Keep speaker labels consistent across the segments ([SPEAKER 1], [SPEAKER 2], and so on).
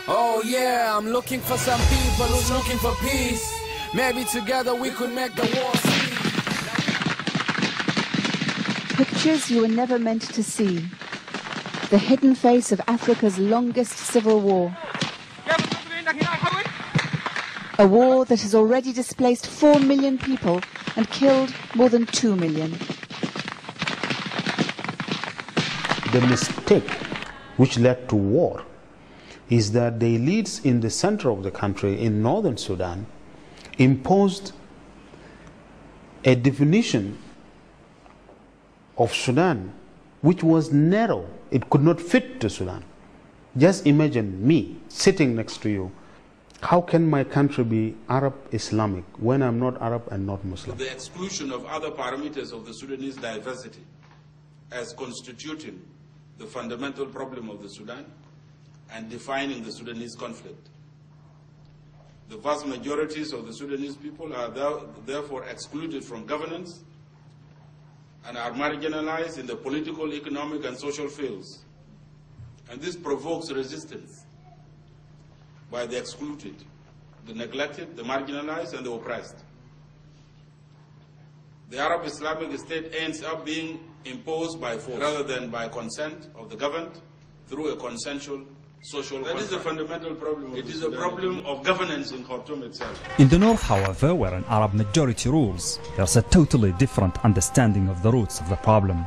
[SPEAKER 1] Oh yeah, I'm looking for some people who's looking for peace. Maybe together we could make the war cease.
[SPEAKER 2] Pictures you were never meant to see. The hidden face of Africa's longest civil war. A war that has already displaced 4 million people and killed more than 2 million.
[SPEAKER 3] The mistake which led to war is that the elites in the center of the country, in northern Sudan, imposed a definition of Sudan which was narrow. It could not fit to Sudan. Just imagine me sitting next to you. How can my country be Arab Islamic when I'm not Arab and not Muslim?
[SPEAKER 4] The exclusion of other parameters of the Sudanese diversity as constituting the fundamental problem of the Sudan and defining the Sudanese conflict. The vast majorities of the Sudanese people are therefore excluded from governance and are marginalized in the political, economic, and social fields. And this provokes resistance by the excluded, the neglected, the marginalized, and the oppressed. The Arab Islamic State ends up being imposed by force rather than by consent of the governed through a consensual social contract. That is a fundamental problem. It is a problem of governance in Khartoum itself.
[SPEAKER 5] In the north, however, where an Arab majority rules, there's a totally different understanding of the roots of the problem.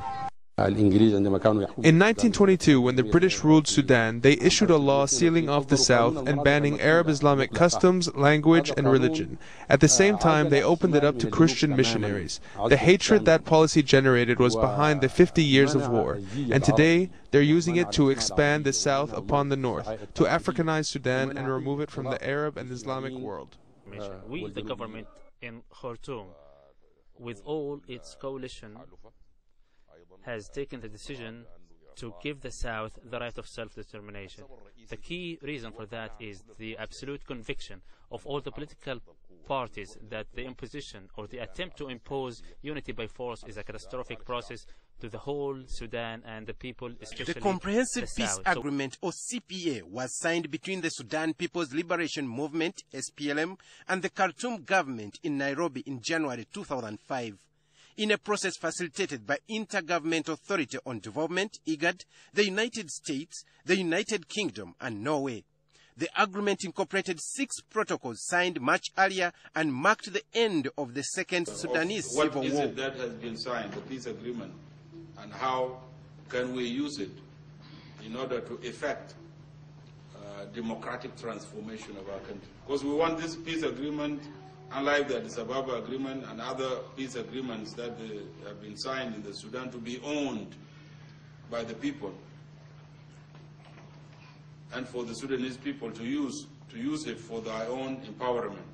[SPEAKER 6] In 1922, when the British ruled Sudan, they issued a law sealing off the south and banning Arab Islamic customs, language, and religion. At the same time, they opened it up to Christian missionaries. The hatred that policy generated was behind the 50 years of war, and today they're using it to expand the south upon the north, to Africanize Sudan and remove it from the Arab and Islamic world.
[SPEAKER 7] We, the government in Khartoum, with all its coalition, has taken the decision to give the South the right of self-determination. The key reason for that is the absolute conviction of all the political parties that the imposition or the attempt to impose unity by force is a catastrophic process to the whole Sudan and the people, especially
[SPEAKER 8] the Comprehensive
[SPEAKER 7] the
[SPEAKER 8] Peace
[SPEAKER 7] South.
[SPEAKER 8] Agreement, or CPA, was signed between the Sudan People's Liberation Movement, SPLM, and the Khartoum government in Nairobi in January 2005. In a process facilitated by Intergovernmental Authority on Development, IGAD, the United States, the United Kingdom, and Norway. The agreement incorporated 6 protocols signed much earlier and marked the end of the Second Sudanese Civil War.
[SPEAKER 4] What is it that has been signed, the peace agreement, and how can we use it in order to effect democratic transformation of our country? Because we want this peace agreement, unlike the Addis Ababa agreement and other peace agreements that have been signed in the Sudan, to be owned by the people and for the Sudanese people to use it for their own empowerment.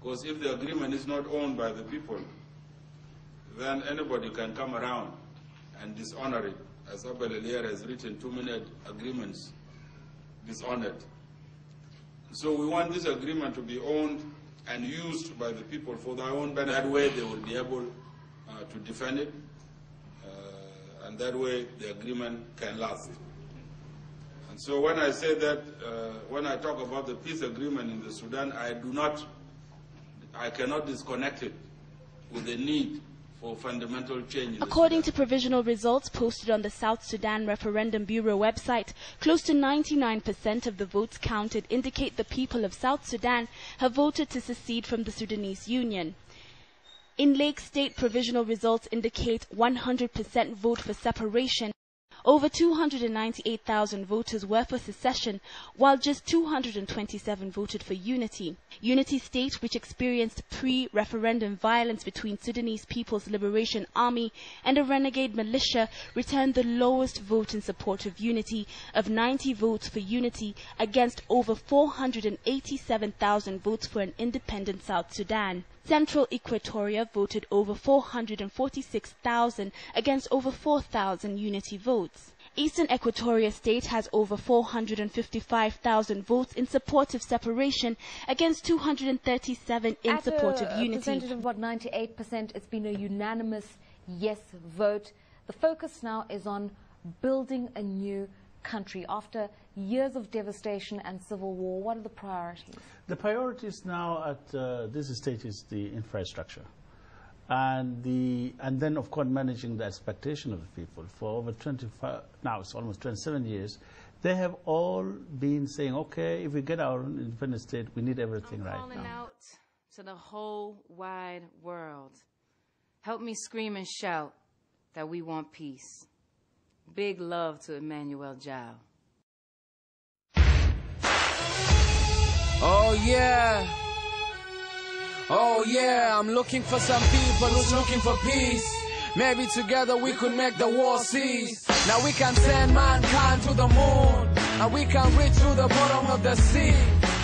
[SPEAKER 4] Because if the agreement is not owned by the people, then anybody can come around and dishonor it. As Abel Elier has written, 2 minute agreements dishonored. So we want this agreement to be owned and used by the people for their own benefit. That way they will be able to defend it, and that way the agreement can last. And so when I say that, when I talk about the peace agreement in the Sudan, I cannot disconnect it with the need for fundamental change.
[SPEAKER 9] According to provisional results posted on the South Sudan Referendum Bureau website, close to 99% of the votes counted indicate the people of South Sudan have voted to secede from the Sudanese Union. In Lake State, provisional results indicate 100% vote for separation. Over 298,000 voters were for secession, while just 227 voted for unity. Unity State, which experienced pre-referendum violence between Sudanese People's Liberation Army and a renegade militia, returned the lowest vote in support of unity, of 90 votes for unity against over 487,000 votes for an independent South Sudan. Central Equatoria voted over 446,000 against over 4,000 unity votes. Eastern Equatoria State has over 455,000 votes in support of separation against 237 in support of unity.
[SPEAKER 10] At a percentage of about 98%, it's been a unanimous yes vote. The focus now is on building a new country after years of devastation and civil war? What are the priorities?
[SPEAKER 11] The priorities now at this stage is the infrastructure. And then, of course, managing the expectation of the people. For over 25, now it's almost 27 years, they have all been saying, okay, if we get our own independent state, we need everything right now.
[SPEAKER 12] I'm calling out to the whole wide world. Help me scream and shout that we want peace. Big love to Emmanuel Jao.
[SPEAKER 1] Oh yeah. Oh yeah, I'm looking for some people who's looking for peace. Maybe together we could make the war cease. Now we can send mankind to the moon, and we can reach to the bottom of the sea.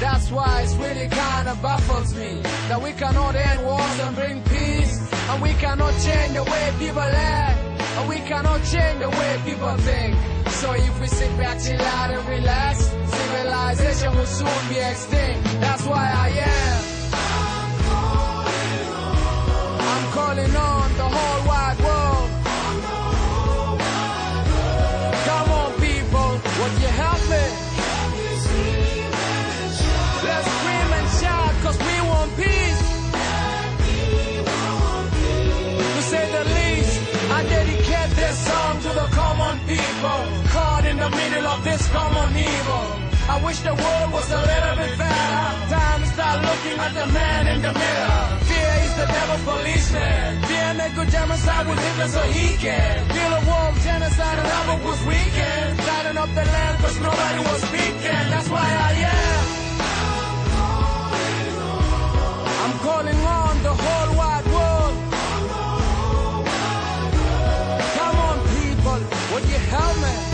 [SPEAKER 1] That's why it's really kinda baffles me that we cannot end wars and bring peace, and we cannot change the way people act, and we cannot change the way people think. So if we sit back, chill out and relax, civilization will soon be extinct. That's why I am. I'm calling on the whole wide world. Come on, people, would you help me? Let's scream and shout, cause we want peace. To say the least, I dedicate this song to the common people, caught in the middle of this common evil. I wish the world was a little bit better. Time to start looking at the man in the mirror. Fear is the devil's policeman. Fear make good genocide with Hitler so he can feel a war of genocide and have a was weekend. Lighten up the land cause nobody was speaking. That's why